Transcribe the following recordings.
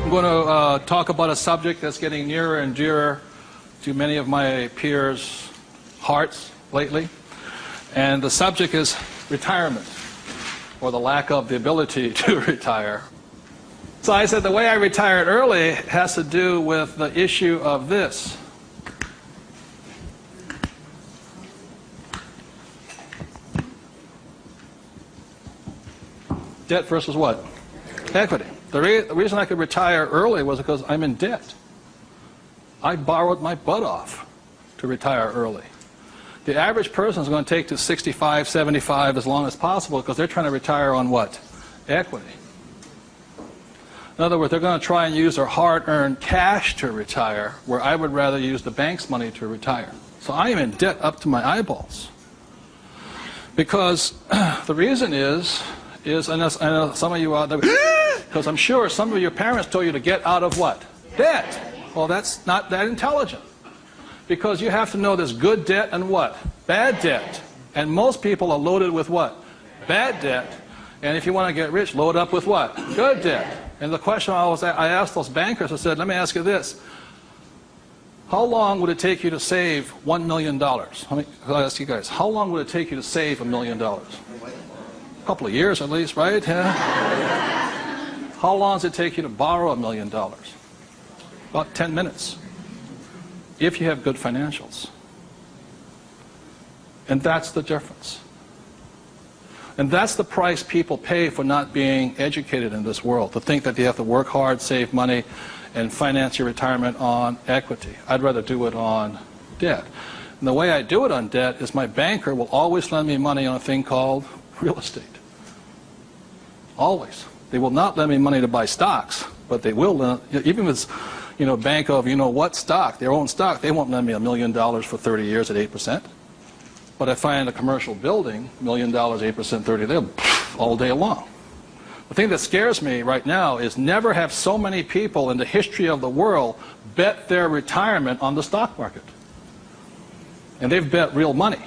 I'm going to talk about a subject that's getting nearer and dearer to many of my peers' hearts lately. And the subject is retirement, or the lack of the ability to retire. So I said the way I retired early has to do with the issue of this. Debt versus what? Equity. The reason I could retire early was because I'm in debt. I borrowed my butt off to retire early. The average person is going to take to 65, 75 as long as possible because they're trying to retire on what? Equity. In other words, they're going to try and use their hard-earned cash to retire, where I would rather use the bank's money to retire. So I am in debt up to my eyeballs. Because the reason is I know some of you out there, because I'm sure some of your parents told you to get out of what? Debt. Well, that's not that intelligent. Because you have to know there's good debt and what? Bad debt. And most people are loaded with what? Bad debt. And if you want to get rich, load up with what? Good debt. And the question I asked those bankers, I said, let me ask you this. How long would it take you to save $1 million? I'll ask you guys, how long would it take you to save $1 million? A couple of years at least, right? Yeah. How long does it take you to borrow $1 million? About 10 minutes. If you have good financials. And that's the difference. And that's the price people pay for not being educated in this world, to think that you have to work hard, save money, and finance your retirement on equity. I'd rather do it on debt. And the way I do it on debt is my banker will always lend me money on a thing called real estate. Always. They will not lend me money to buy stocks, but they will lend, even if it's, bank of what stock, their own stock, they won't lend me $1 million for 30 years at 8%. But I find a commercial building, $1 million, 8%, 30, they'll all day long. The thing that scares me right now is never have so many people in the history of the world bet their retirement on the stock market. And they've bet real money.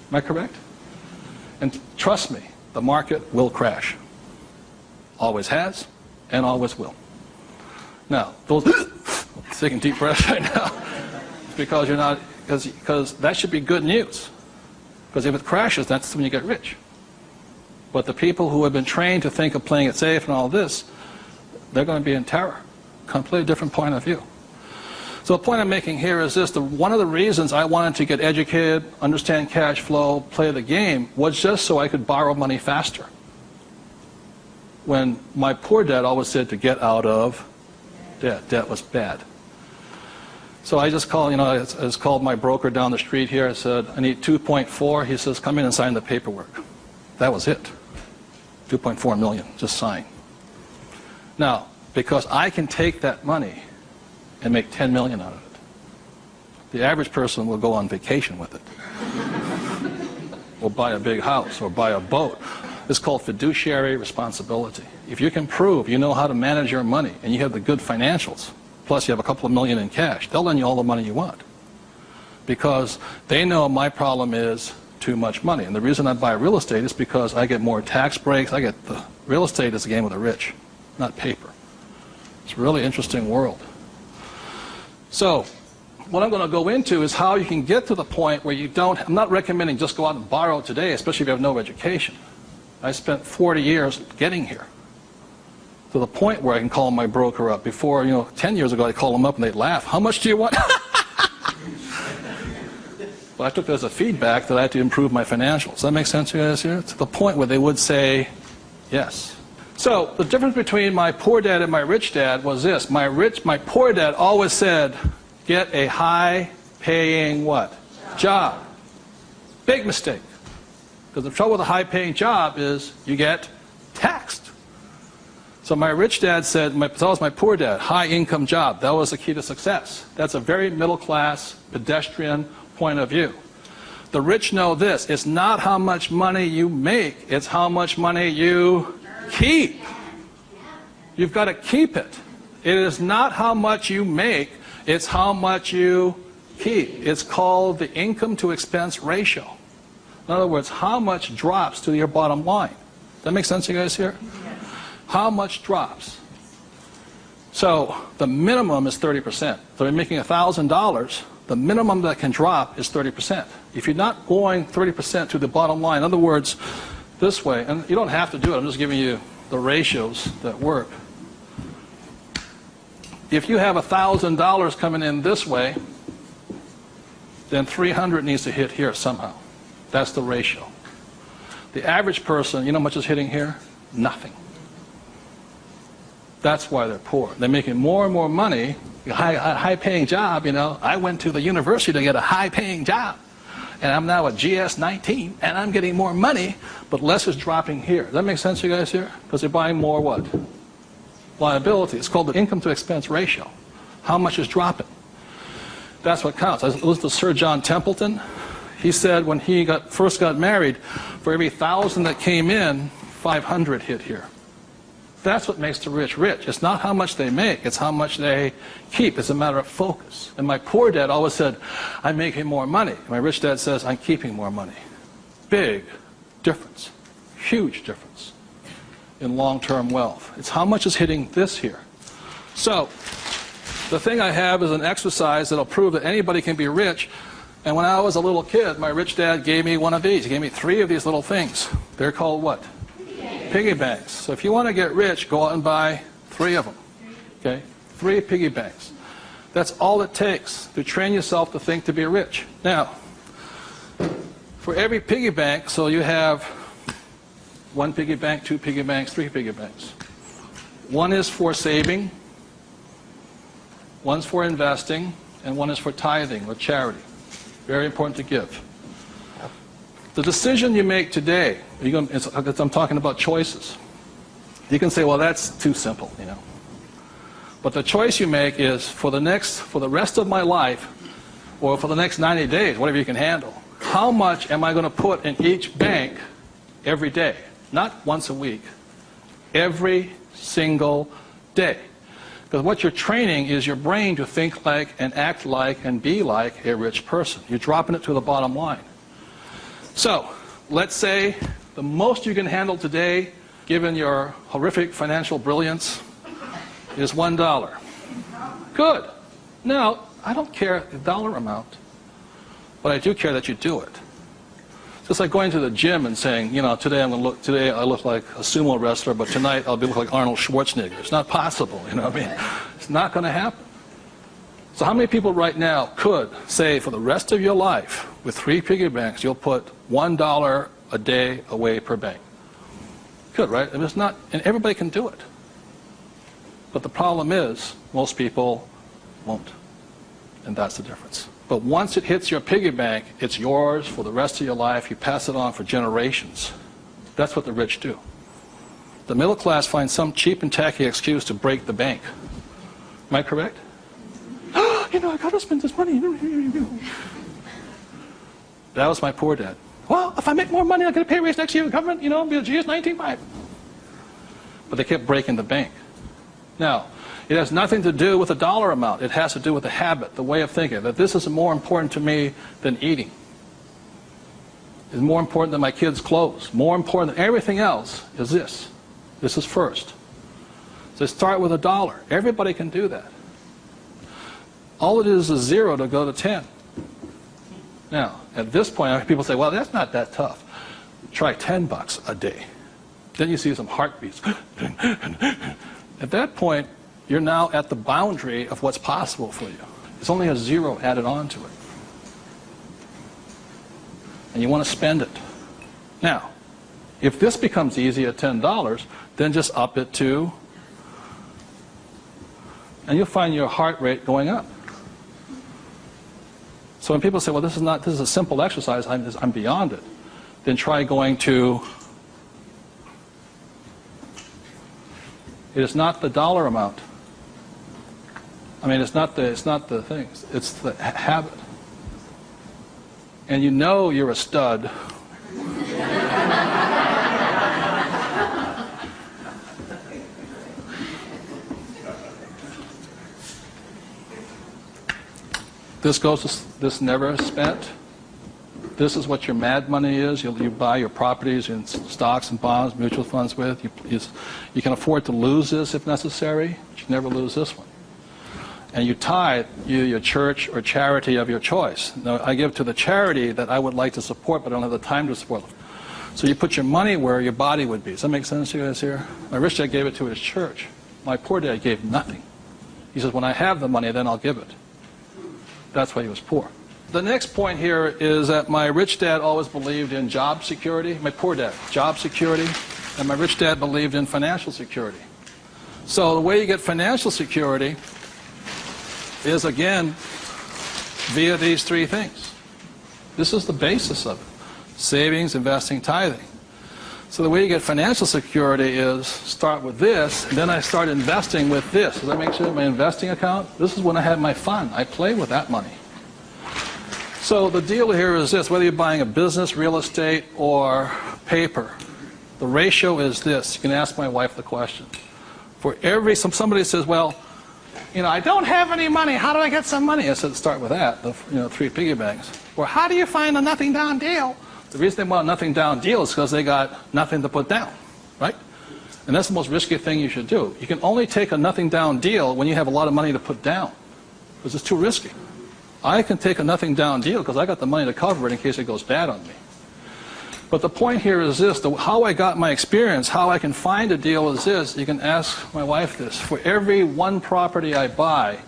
Am I correct? And trust me, the market will crash. Always has and always will. Now, those taking deep breaths right now, because you're not, because that should be good news. Because if it crashes, that's when you get rich. But the people who have been trained to think of playing it safe and all this, they're going to be in terror. Completely different point of view. So the point I'm making here is this: one of the reasons I wanted to get educated, understand cash flow, play the game, was just so I could borrow money faster. When my poor dad always said to get out of debt. Debt was bad. So I just called, I just called my broker down the street here. I said, I need 2.4. He says, come in and sign the paperwork. That was it. 2.4 million, just sign. Now, because I can take that money and make 10 million out of it, the average person will go on vacation with it. Or buy a big house, or buy a boat. It's called fiduciary responsibility. If you can prove you know how to manage your money and you have the good financials, plus you have a couple of million in cash, they'll lend you all the money you want. Because they know my problem is too much money. And the reason I buy real estate is because I get more tax breaks. The real estate is a game of the rich, not paper. It's a really interesting world. So what I'm going to go into is how you can get to the point where you don't, I'm not recommending just go out and borrow today, especially if you have no education. I spent 40 years getting here, to the point where I can call my broker up. Before, 10 years ago, I'd call them up and they'd laugh. How much do you want? But I took that as a feedback that I had to improve my financials. Does that make sense to you guys here? To the point where they would say yes. So the difference between my poor dad and my rich dad was this. My poor dad always said, get a high-paying what? Job. Big mistake. Because the trouble with a high-paying job is you get taxed. So my rich dad said, so was my poor dad, high-income job. That was the key to success. That's a very middle-class, pedestrian point of view. The rich know this. It's not how much money you make. It's how much money you keep. You've got to keep it. It is not how much you make. It's how much you keep. It's called the income to expense ratio. In other words, how much drops to your bottom line. Does that make sense to you guys here? How much drops? So the minimum is 30%. So you're making $1,000, the minimum that can drop is 30%. If you're not going 30% to the bottom line, in other words, this way, and you don't have to do it, I'm just giving you the ratios that work. If you have $1,000 coming in this way, then 300 needs to hit here somehow. That's the ratio. The average person, you know how much is hitting here? Nothing. That's why they're poor. They're making more and more money, a high-paying job, you know. I went to the university to get a high-paying job, and I'm now a GS-19, and I'm getting more money, but less is dropping here. Does that make sense to you guys here? Because they're buying more what? Liability. It's called the income-to-expense ratio. How much is dropping? That's what counts. I listened to Sir John Templeton. He said when he first got married, for every 1,000 that came in, 500 hit here. That's what makes the rich rich. It's not how much they make, it's how much they keep. It's a matter of focus. And my poor dad always said, I'm making more money. My rich dad says, I'm keeping more money. Big difference. Huge difference in long-term wealth. It's how much is hitting this here. So, the thing I have is an exercise that'll prove that anybody can be rich. And when I was a little kid, my rich dad gave me one of these. He gave me 3 of these little things. They're called what? Piggy banks. So if you want to get rich, go out and buy 3 of them. Okay? 3 piggy banks. That's all it takes to train yourself to think to be rich. Now, for every piggy bank, so you have 1 piggy bank, 2 piggy banks, 3 piggy banks. 1 is for saving, 1's for investing, and 1 is for tithing or charity. Very important to give. The decision you make today, I'm talking about choices. You can say, well, that's too simple, you know. But the choice you make is for the rest of my life, or for the next 90 days, whatever you can handle, how much am I going to put in each bank every day? Not once a week. Every single day. Because what you're training is your brain to think like and act like and be like a rich person. You're dropping it to the bottom line. So, let's say the most you can handle today, given your horrific financial brilliance, is $1. Good. Now, I don't care the dollar amount, but I do care that you do it. It's like going to the gym and saying, you know, today I look like a sumo wrestler, but tonight I'll look like Arnold Schwarzenegger. It's not possible, you know what I mean? It's not going to happen. So how many people right now could say for the rest of your life, with 3 piggy banks, you'll put $1 a day away per bank? Good, right? And it's not, and everybody can do it. But the problem is, most people won't. And that's the difference. But once it hits your piggy bank, it's yours for the rest of your life. You pass it on for generations. That's what the rich do. The middle class finds some cheap and tacky excuse to break the bank. Am I correct? You know, I got to spend this money. That was my poor dad. Well, if I make more money, I'll get a pay raise next year. Government, you know, I'll be a GS-19.5. But they kept breaking the bank. Now, it has nothing to do with the dollar amount. It has to do with the habit, the way of thinking, that this is more important to me than eating. It's more important than my kids' clothes. More important than everything else is this. This is first. So start with $1. Everybody can do that. All it is 0 to go to 10. Now, at this point, people say, well, that's not that tough. Try $10 a day. Then you see some heartbeats. At that point, you're now at the boundary of what's possible for you. There's only a 0 added on to it. And you want to spend it. Now, if this becomes easy at $10, then just up it to, and you'll find your heart rate going up. So when people say, well, this is a simple exercise, I'm beyond it, then try going to, it is not the dollar amount. I mean, it's not the things, it's the habit. And you know you're a stud. This never spent. This is what your mad money is. You buy your properties in stocks and bonds, mutual funds with. You can afford to lose this if necessary, but you never lose this one. And you tithe your church or charity of your choice. Now, I give to the charity that I would like to support, but I don't have the time to support. So you put your money where your body would be. Does that make sense to you guys here? My rich dad gave it to his church. My poor dad gave nothing. He says, when I have the money, then I'll give it. That's why he was poor. The next point here is that my rich dad always believed in job security. My poor dad, job security. And my rich dad believed in financial security. So the way you get financial security is, again, via these three things. This is the basis of it. Savings, investing, tithing. So the way you get financial security is start with this, and then I start investing with this. Does that make sense? My investing account, this is when I have my fun. I play with that money. So the deal here is this, whether you're buying a business, real estate, or paper, the ratio is this. You can ask my wife the question. For every, somebody says, well, I don't have any money. How do I get some money? I said, start with that, the 3 piggy banks. Or how do you find a nothing down deal? The reason they want a nothing down deal is because they got nothing to put down, right? And that's the most risky thing you should do. You can only take a nothing down deal when you have a lot of money to put down, because it's too risky. I can take a nothing down deal because I got the money to cover it in case it goes bad on me. But the point here is this, how I got my experience, how I can find a deal is this. You can ask my wife this. For every one property I buy,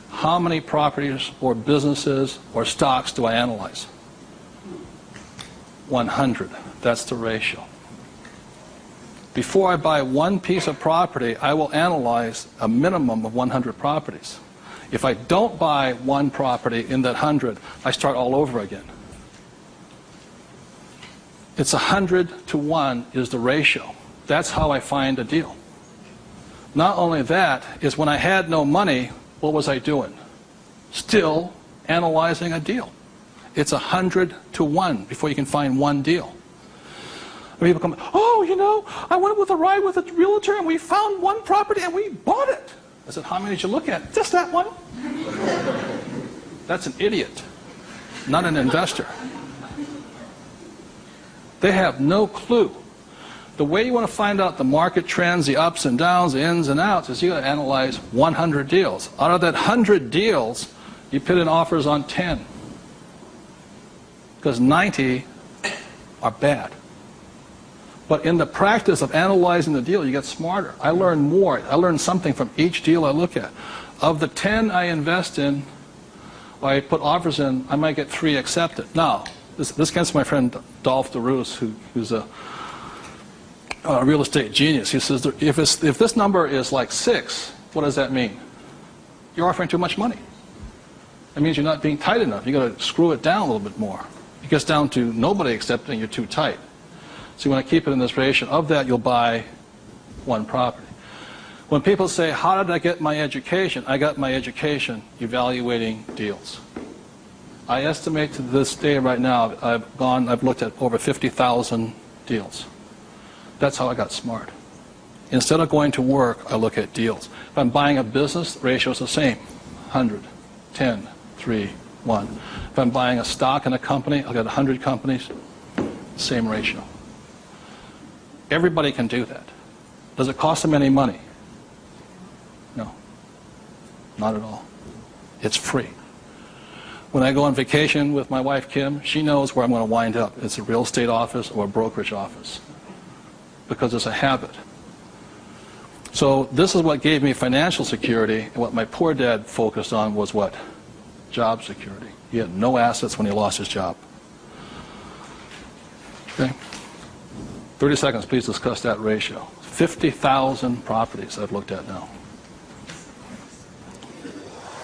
how many properties or businesses or stocks do I analyze? 100. That's the ratio. Before I buy one piece of property, I will analyze a minimum of 100 properties. If I don't buy one property in that 100, I start all over again. It's 100 to 1 is the ratio. That's how I find a deal. Not only that, is when I had no money, what was I doing? Still analyzing a deal. It's 100 to 1 before you can find one deal. And people come, oh, I went with a ride with a realtor and we found one property and we bought it. I said, how many did you look at? Just that one. That's an idiot, not an investor. They have no clue. The way you want to find out the market trends, the ups and downs, the ins and outs, is you got to analyze 100 deals. Out of that 100 deals, you put in offers on 10. Because 90 are bad. But in the practice of analyzing the deal, you get smarter. I learn more. I learn something from each deal I look at. Of the 10 I invest in, or I put offers in, I might get 3 accepted. Now, this comes from my friend Dolph DeRoos, who's a real estate genius. He says, if this number is like 6, what does that mean? You're offering too much money. That means you're not being tight enough. You've got to screw it down a little bit more. It gets down to nobody accepting you're too tight. So you want to keep it in this ratio. Of that, you'll buy one property. When people say, how did I get my education? I got my education evaluating deals. I estimate to this day right now, I've looked at over 50,000 deals. That's how I got smart. Instead of going to work, I look at deals. If I'm buying a business, the ratio is the same. 100, 10, 3, 1. If I'm buying a stock in a company, I'll get 100 companies, same ratio. Everybody can do that. Does it cost them any money? No. Not at all. It's free. When I go on vacation with my wife, Kim, she knows where I'm going to wind up. It's a real estate office or a brokerage office. Because it's a habit. So this is what gave me financial security, and what my poor dad focused on was what? Job security. He had no assets when he lost his job. Okay? 30 seconds, please discuss that ratio. 50,000 properties I've looked at now.